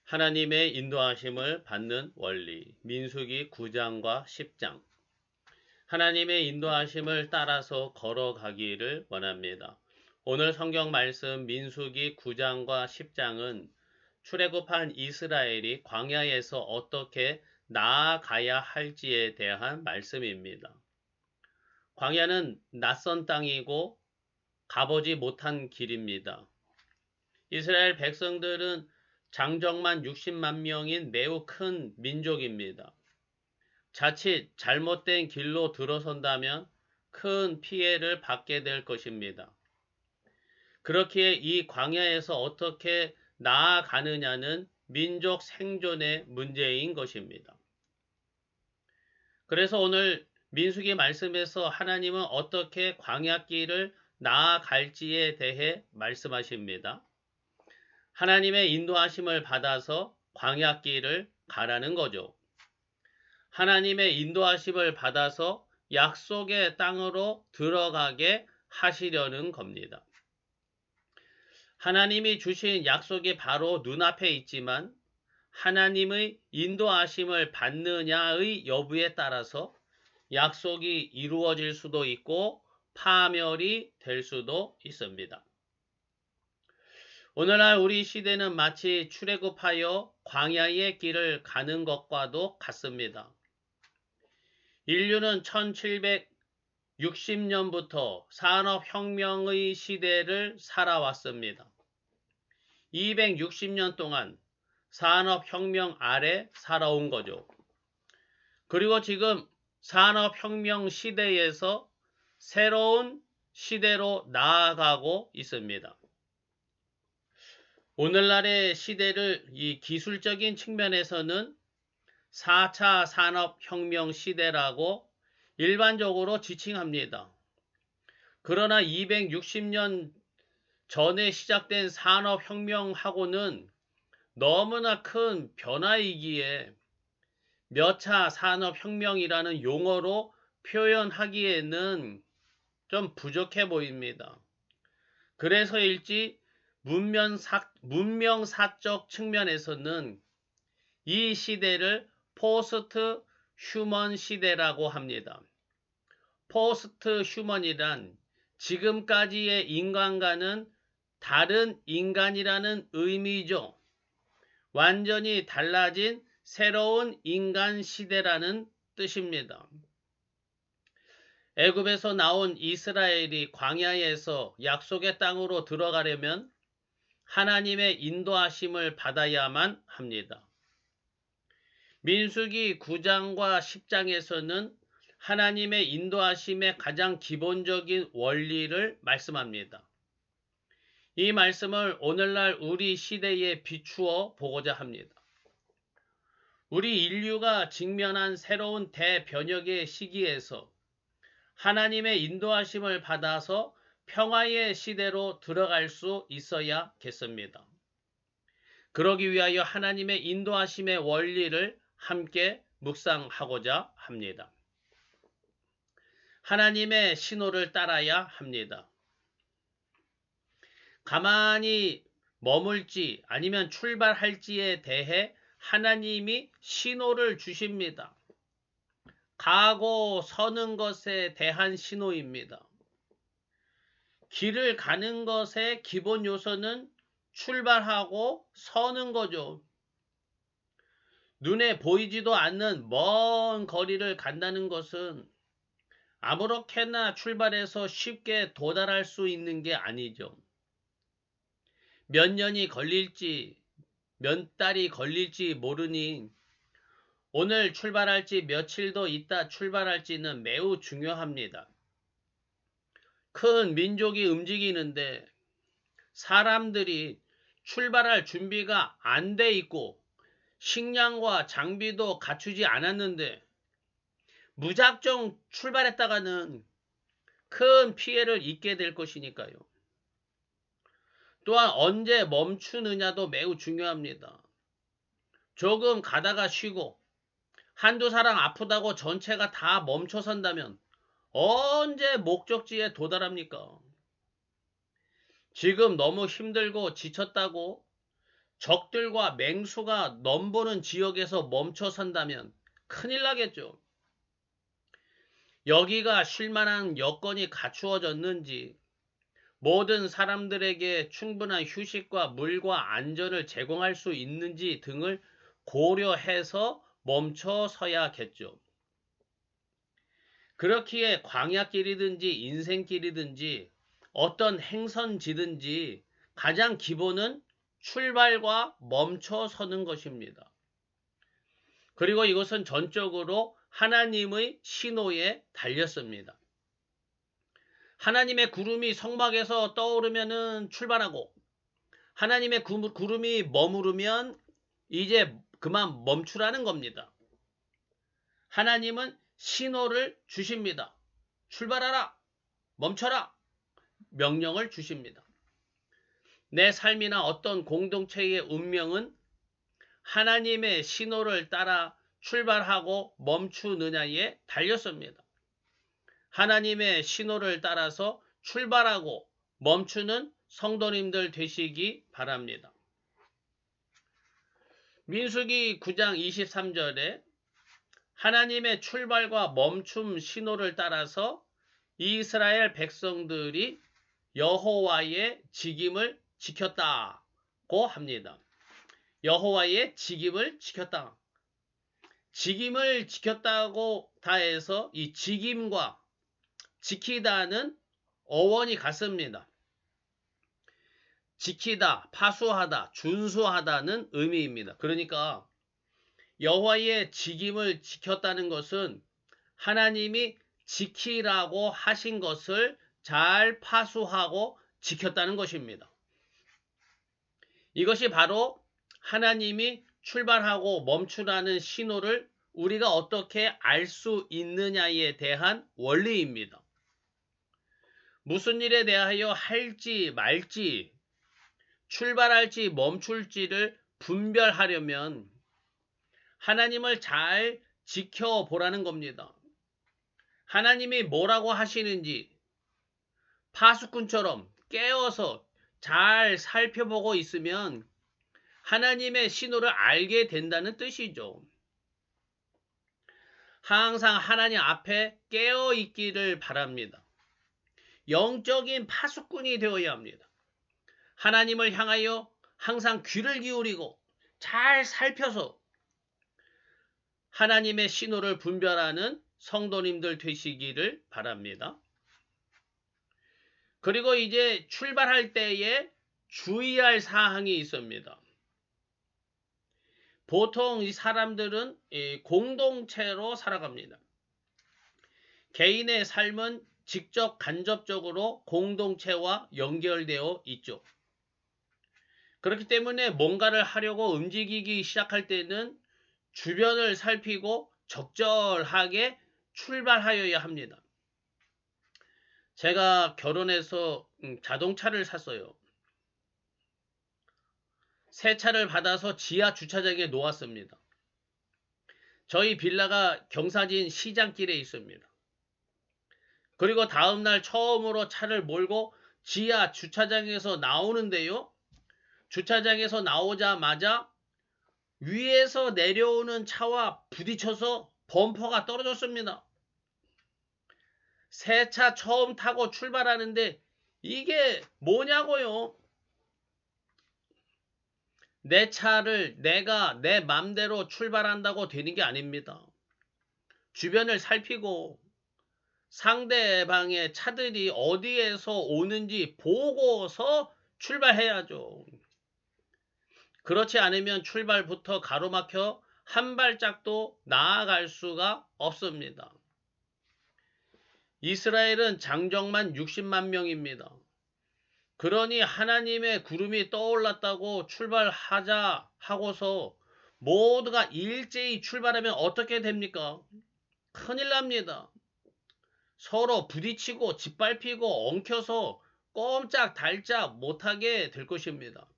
하나님의 인도하심을 받는 원리. 민수기 9장과 10장. 하나님의 인도하심을 따라서 걸어가기를 원합니다. 오늘 성경 말씀 민수기 9장과 10장은 출애굽한 이스라엘이 광야에서 어떻게 나아가야 할지에 대한 말씀입니다. 광야는 낯선 땅이고 가보지 못한 길입니다. 이스라엘 백성들은 장정만 60만 명인 매우 큰 민족입니다. 자칫 잘못된 길로 들어선다면 큰 피해를 받게 될 것입니다. 그렇기에 이 광야에서 어떻게 나아가느냐는 민족 생존의 문제인 것입니다. 그래서 오늘 민수기 말씀에서 하나님은 어떻게 광야길을 나아갈지에 대해 말씀하십니다. 하나님의 인도하심을 받아서 광야길을 가라는 거죠. 하나님의 인도하심을 받아서 약속의 땅으로 들어가게 하시려는 겁니다. 하나님이 주신 약속이 바로 눈앞에 있지만 하나님의 인도하심을 받느냐의 여부에 따라서 약속이 이루어질 수도 있고 파멸이 될 수도 있습니다. 오늘날 우리 시대는 마치 출애굽하여 광야의 길을 가는 것과도 같습니다. 인류는 1760년부터 산업혁명의 시대를 살아왔습니다. 260년 동안 산업혁명 아래 살아온 거죠. 그리고 지금 산업혁명 시대에서 새로운 시대로 나아가고 있습니다. 오늘날의 시대를 이 기술적인 측면에서는 4차 산업혁명 시대라고 일반적으로 지칭합니다. 그러나 260년 전에 시작된 산업혁명하고는 너무나 큰 변화이기에 몇 차 산업혁명이라는 용어로 표현하기에는 좀 부족해 보입니다. 그래서일지 문명사적 측면에서는 이 시대를 포스트 휴먼 시대라고 합니다. 포스트 휴먼이란 지금까지의 인간과는 다른 인간이라는 의미죠. 완전히 달라진 새로운 인간 시대라는 뜻입니다. 애굽에서 나온 이스라엘이 광야에서 약속의 땅으로 들어가려면 하나님의 인도하심을 받아야만 합니다. 민수기 9장과 10장에서는 하나님의 인도하심의 가장 기본적인 원리를 말씀합니다. 이 말씀을 오늘날 우리 시대에 비추어 보고자 합니다. 우리 인류가 직면한 새로운 대변혁의 시기에서 하나님의 인도하심을 받아서 평화의 시대로 들어갈 수 있어야겠습니다. 그러기 위하여 하나님의 인도하심의 원리를 함께 묵상하고자 합니다. 하나님의 신호를 따라야 합니다. 가만히 머물지 아니면 출발할지에 대해 하나님이 신호를 주십니다. 가고 서는 것에 대한 신호입니다. 길을 가는 것의 기본 요소는 출발하고 서는 거죠. 눈에 보이지도 않는 먼 거리를 간다는 것은 아무렇게나 출발해서 쉽게 도달할 수 있는 게 아니죠. 몇 년이 걸릴지, 몇 달이 걸릴지 모르니 오늘 출발할지 며칠도 있다 출발할지는 매우 중요합니다. 큰 민족이 움직이는데 사람들이 출발할 준비가 안 돼 있고 식량과 장비도 갖추지 않았는데 무작정 출발했다가는 큰 피해를 입게 될 것이니까요. 또한 언제 멈추느냐도 매우 중요합니다. 조금 가다가 쉬고 한두 사람 아프다고 전체가 다 멈춰선다면 언제 목적지에 도달합니까? 지금 너무 힘들고 지쳤다고 적들과 맹수가 넘보는 지역에서 멈춰 선다면 큰일 나겠죠. 여기가 쉴만한 여건이 갖추어졌는지, 모든 사람들에게 충분한 휴식과 물과 안전을 제공할 수 있는지 등을 고려해서 멈춰 서야겠죠. 그렇기에 광야길이든지 인생길이든지 어떤 행선지든지 가장 기본은 출발과 멈춰 서는 것입니다. 그리고 이것은 전적으로 하나님의 신호에 달렸습니다. 하나님의 구름이 성막에서 떠오르면은 출발하고, 하나님의 구름이 머무르면 이제 그만 멈추라는 겁니다. 하나님은 신호를 주십니다. 출발하라, 멈춰라, 명령을 주십니다. 내 삶이나 어떤 공동체의 운명은 하나님의 신호를 따라 출발하고 멈추느냐에 달렸습니다. 하나님의 신호를 따라서 출발하고 멈추는 성도님들 되시기 바랍니다. 민수기 9장 23절에 하나님의 출발과 멈춤 신호를 따라서 이스라엘 백성들이 여호와의 직임을 지켰다고 합니다. 여호와의 직임을 지켰다. 직임을 지켰다고 다해서 이 직임과 지키다는 어원이 같습니다. 지키다, 파수하다, 준수하다는 의미입니다. 그러니까 여호와의 직임을 지켰다는 것은 하나님이 지키라고 하신 것을 잘 파수하고 지켰다는 것입니다. 이것이 바로 하나님이 출발하고 멈추라는 신호를 우리가 어떻게 알 수 있느냐에 대한 원리입니다. 무슨 일에 대하여 할지 말지, 출발할지 멈출지를 분별하려면 하나님을 잘 지켜보라는 겁니다. 하나님이 뭐라고 하시는지 파수꾼처럼 깨어서 잘 살펴보고 있으면 하나님의 신호를 알게 된다는 뜻이죠. 항상 하나님 앞에 깨어 있기를 바랍니다. 영적인 파수꾼이 되어야 합니다. 하나님을 향하여 항상 귀를 기울이고 잘 살펴서 하나님의 신호를 분별하는 성도님들 되시기를 바랍니다. 그리고 이제 출발할 때에 주의할 사항이 있습니다. 보통 이 사람들은 공동체로 살아갑니다. 개인의 삶은 직접 간접적으로 공동체와 연결되어 있죠. 그렇기 때문에 뭔가를 하려고 움직이기 시작할 때는 주변을 살피고 적절하게 출발하여야 합니다. 제가 결혼해서 자동차를 샀어요. 새 차를 받아서 지하 주차장에 놓았습니다. 저희 빌라가 경사진 시장길에 있습니다. 그리고 다음날 처음으로 차를 몰고 지하 주차장에서 나오는데요. 주차장에서 나오자마자 위에서 내려오는 차와 부딪혀서 범퍼가 떨어졌습니다. 새 차 처음 타고 출발하는데 이게 뭐냐고요? 내 차를 내가 내 맘대로 출발한다고 되는 게 아닙니다. 주변을 살피고 상대방의 차들이 어디에서 오는지 보고서 출발해야죠. 그렇지 않으면 출발부터 가로막혀 한 발짝도 나아갈 수가 없습니다. 이스라엘은 장정만 60만 명입니다. 그러니 하나님의 구름이 떠올랐다고 출발하자 하고서 모두가 일제히 출발하면 어떻게 됩니까? 큰일 납니다. 서로 부딪히고 짓밟히고 엉켜서 꼼짝달짝 못하게 될 것입니다.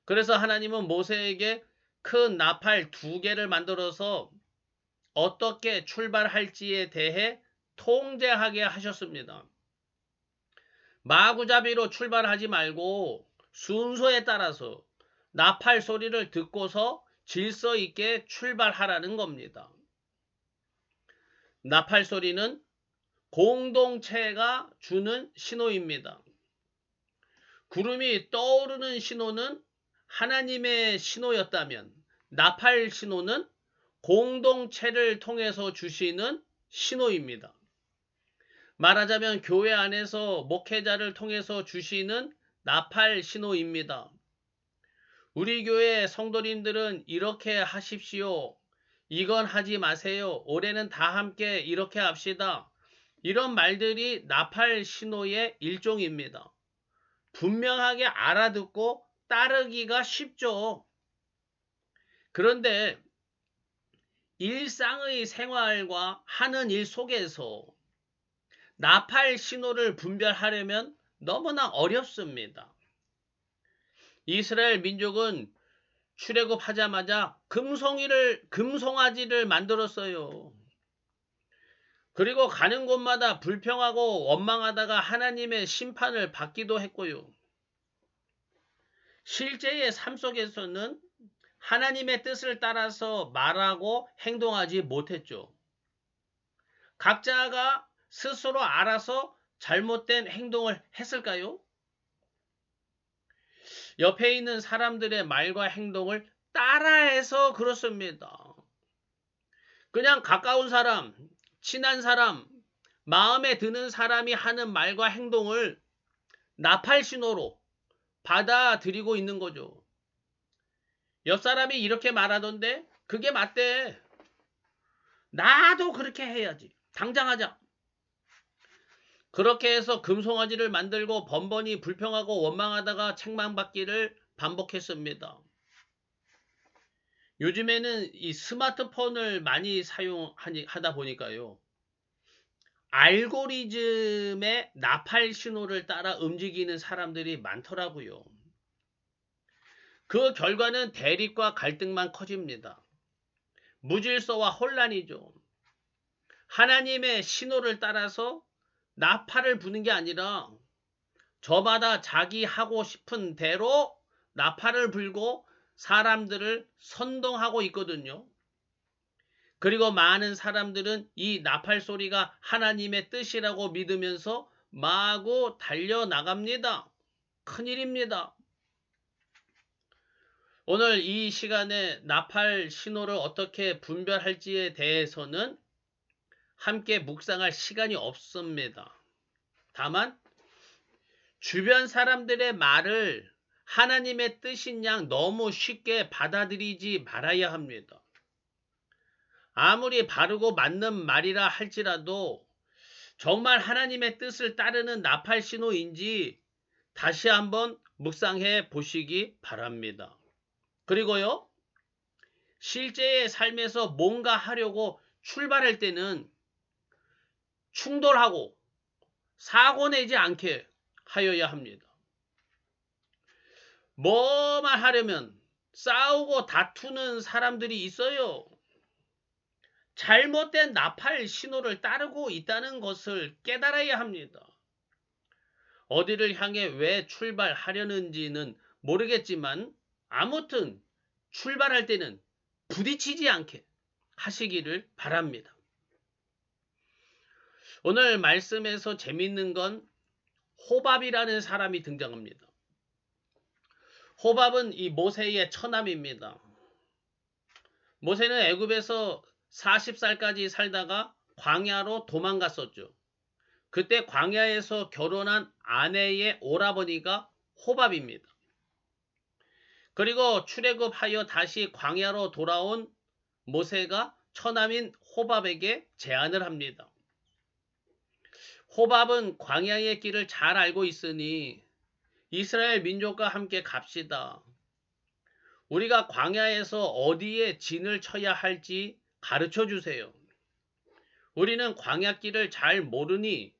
그래서 하나님은 모세에게 큰 나팔 2개를 만들어서 어떻게 출발할지에 대해 통제하게 하셨습니다. 마구잡이로 출발하지 말고 순서에 따라서 나팔 소리를 듣고서 질서 있게 출발하라는 겁니다. 나팔 소리는 공동체가 주는 신호입니다. 구름이 떠오르는 신호는 하나님의 신호였다면 나팔 신호는 공동체를 통해서 주시는 신호입니다. 말하자면 교회 안에서 목회자를 통해서 주시는 나팔 신호입니다. 우리 교회 성도님들은 이렇게 하십시오. 이건 하지 마세요. 올해는 다 함께 이렇게 합시다. 이런 말들이 나팔 신호의 일종입니다. 분명하게 알아듣고 따르기가 쉽죠. 그런데 일상의 생활과 하는 일 속에서 나팔 신호를 분별하려면 너무나 어렵습니다. 이스라엘 민족은 출애굽하자마자 금송아지를 만들었어요. 그리고 가는 곳마다 불평하고 원망하다가 하나님의 심판을 받기도 했고요. 실제의 삶 속에서는 하나님의 뜻을 따라서 말하고 행동하지 못했죠. 각자가 스스로 알아서 잘못된 행동을 했을까요? 옆에 있는 사람들의 말과 행동을 따라해서 그렇습니다. 그냥 가까운 사람, 친한 사람, 마음에 드는 사람이 하는 말과 행동을 나팔 신호로 받아들이고 있는 거죠. 옆 사람이 이렇게 말하던데 그게 맞대. 나도 그렇게 해야지. 당장 하자. 그렇게 해서 금송아지를 만들고 번번이 불평하고 원망하다가 책망받기를 반복했습니다. 요즘에는 이 스마트폰을 많이 사용하다 보니까요. 알고리즘의 나팔 신호를 따라 움직이는 사람들이 많더라고요. 그 결과는 대립과 갈등만 커집니다. 무질서와 혼란이죠. 하나님의 신호를 따라서 나팔을 부는 게 아니라 저마다 자기 하고 싶은 대로 나팔을 불고 사람들을 선동하고 있거든요. 그리고 많은 사람들은 이 나팔 소리가 하나님의 뜻이라고 믿으면서 마구 달려나갑니다. 큰일입니다. 오늘 이 시간에 나팔 신호를 어떻게 분별할지에 대해서는 함께 묵상할 시간이 없습니다. 다만 주변 사람들의 말을 하나님의 뜻인 양 너무 쉽게 받아들이지 말아야 합니다. 아무리 바르고 맞는 말이라 할지라도 정말 하나님의 뜻을 따르는 나팔 신호인지 다시 한번 묵상해 보시기 바랍니다. 그리고요, 실제의 삶에서 뭔가 하려고 출발할 때는 충돌하고 사고 내지 않게 하여야 합니다. 뭐만 하려면 싸우고 다투는 사람들이 있어요. 잘못된 나팔 신호를 따르고 있다는 것을 깨달아야 합니다. 어디를 향해 왜 출발하려는지는 모르겠지만 아무튼 출발할 때는 부딪히지 않게 하시기를 바랍니다. 오늘 말씀에서 재밌는 건 호밥이라는 사람이 등장합니다. 호밥은 이 모세의 처남입니다. 모세는 애굽에서 40살까지 살다가 광야로 도망갔었죠. 그때 광야에서 결혼한 아내의 오라버니가 호밥입니다. 그리고 출애굽하여 다시 광야로 돌아온 모세가 처남인 호밥에게 제안을 합니다. 호밥은 광야의 길을 잘 알고 있으니 이스라엘 민족과 함께 갑시다. 우리가 광야에서 어디에 진을 쳐야 할지 가르쳐 주세요. 우리는 광야길을 잘 모르니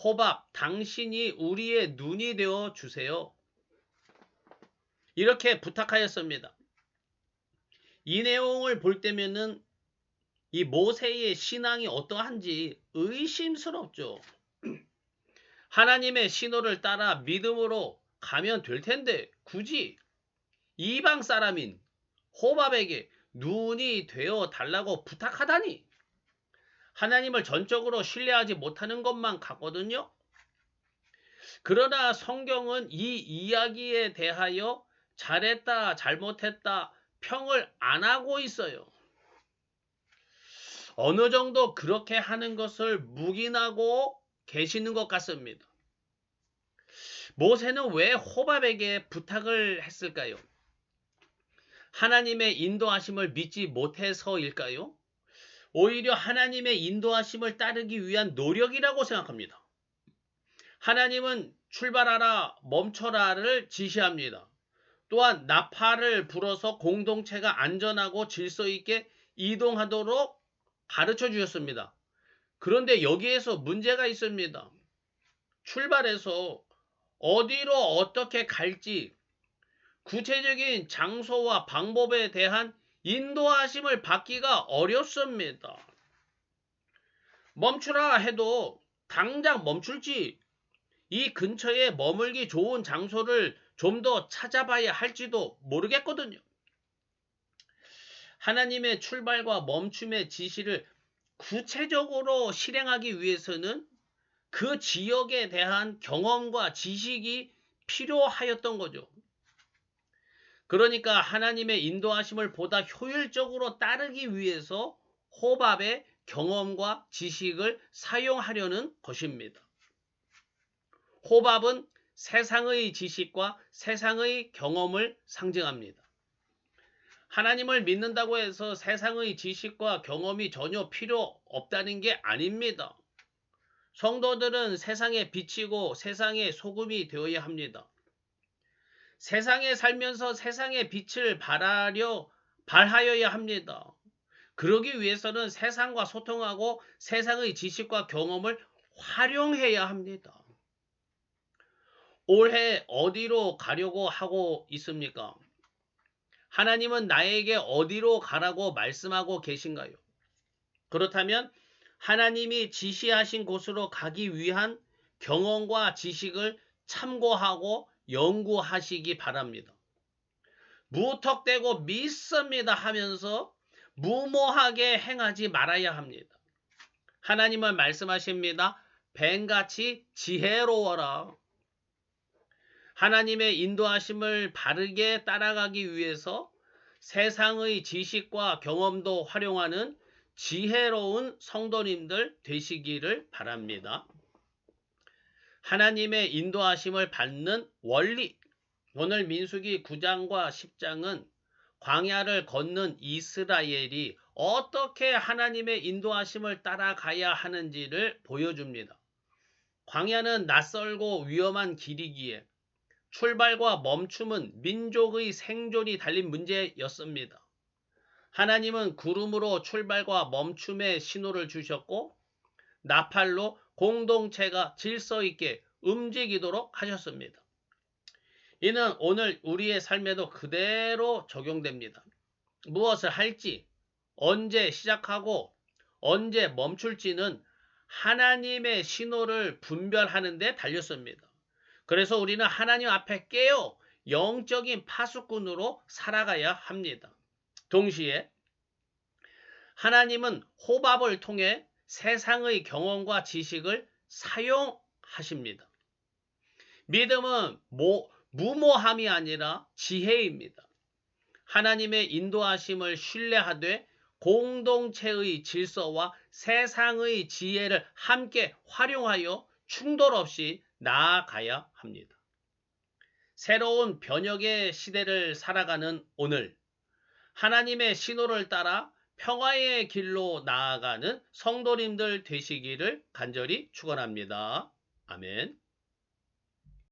호밥, 당신이 우리의 눈이 되어 주세요. 이렇게 부탁하였습니다. 이 내용을 볼 때면은 이 모세의 신앙이 어떠한지 의심스럽죠. 하나님의 신호를 따라 믿음으로 가면 될 텐데 굳이 이방 사람인 호밥에게 눈이 되어 달라고 부탁하다니 하나님을 전적으로 신뢰하지 못하는 것만 같거든요. 그러나 성경은 이 이야기에 대하여 잘했다, 잘못했다, 평을 안 하고 있어요. 어느 정도 그렇게 하는 것을 묵인하고 계시는 것 같습니다. 모세는 왜 호밥에게 부탁을 했을까요? 하나님의 인도하심을 믿지 못해서일까요? 오히려 하나님의 인도하심을 따르기 위한 노력이라고 생각합니다. 하나님은 출발하라, 멈춰라를 지시합니다. 또한 나팔을 불어서 공동체가 안전하고 질서 있게 이동하도록 가르쳐 주셨습니다. 그런데 여기에서 문제가 있습니다. 출발해서 어디로 어떻게 갈지 구체적인 장소와 방법에 대한 인도하심을 받기가 어렵습니다. 멈추라 해도 당장 멈출지 이 근처에 머물기 좋은 장소를 좀 더 찾아봐야 할지도 모르겠거든요. 하나님의 출발과 멈춤의 지시를 구체적으로 실행하기 위해서는 그 지역에 대한 경험과 지식이 필요하였던 거죠. 그러니까 하나님의 인도하심을 보다 효율적으로 따르기 위해서 호밥의 경험과 지식을 사용하려는 것입니다. 호밥은 세상의 지식과 세상의 경험을 상징합니다. 하나님을 믿는다고 해서 세상의 지식과 경험이 전혀 필요 없다는 게 아닙니다. 성도들은 세상에 비치고 세상의 소금이 되어야 합니다. 세상에 살면서 세상의 빛을 발하여야 합니다. 그러기 위해서는 세상과 소통하고 세상의 지식과 경험을 활용해야 합니다. 올해 어디로 가려고 하고 있습니까? 하나님은 나에게 어디로 가라고 말씀하고 계신가요? 그렇다면 하나님이 지시하신 곳으로 가기 위한 경험과 지식을 참고하고 연구하시기 바랍니다. 무턱대고 믿습니다 하면서 무모하게 행하지 말아야 합니다. 하나님은 말씀하십니다. 뱀같이 지혜로워라. 하나님의 인도하심을 바르게 따라가기 위해서 세상의 지식과 경험도 활용하는 지혜로운 성도님들 되시기를 바랍니다. 하나님의 인도하심을 받는 원리. 오늘 민수기 9장과 10장은 광야를 걷는 이스라엘이 어떻게 하나님의 인도하심을 따라가야 하는지를 보여줍니다. 광야는 낯설고 위험한 길이기에 출발과 멈춤은 민족의 생존이 달린 문제였습니다. 하나님은 구름으로 출발과 멈춤의 신호를 주셨고 나팔로 공동체가 질서 있게 움직이도록 하셨습니다. 이는 오늘 우리의 삶에도 그대로 적용됩니다. 무엇을 할지, 언제 시작하고 언제 멈출지는 하나님의 신호를 분별하는 데 달렸습니다. 그래서 우리는 하나님 앞에 깨어 영적인 파수꾼으로 살아가야 합니다. 동시에 하나님은 호밥을 통해 세상의 경험과 지식을 사용하십니다. 믿음은 무모함이 아니라 지혜입니다. 하나님의 인도하심을 신뢰하되 공동체의 질서와 세상의 지혜를 함께 활용하여 충돌 없이 나아가야 합니다. 새로운 변혁의 시대를 살아가는 오늘, 하나님의 신호를 따라 평화의 길로 나아가는 성도님들 되시기를 간절히 축원합니다. 아멘.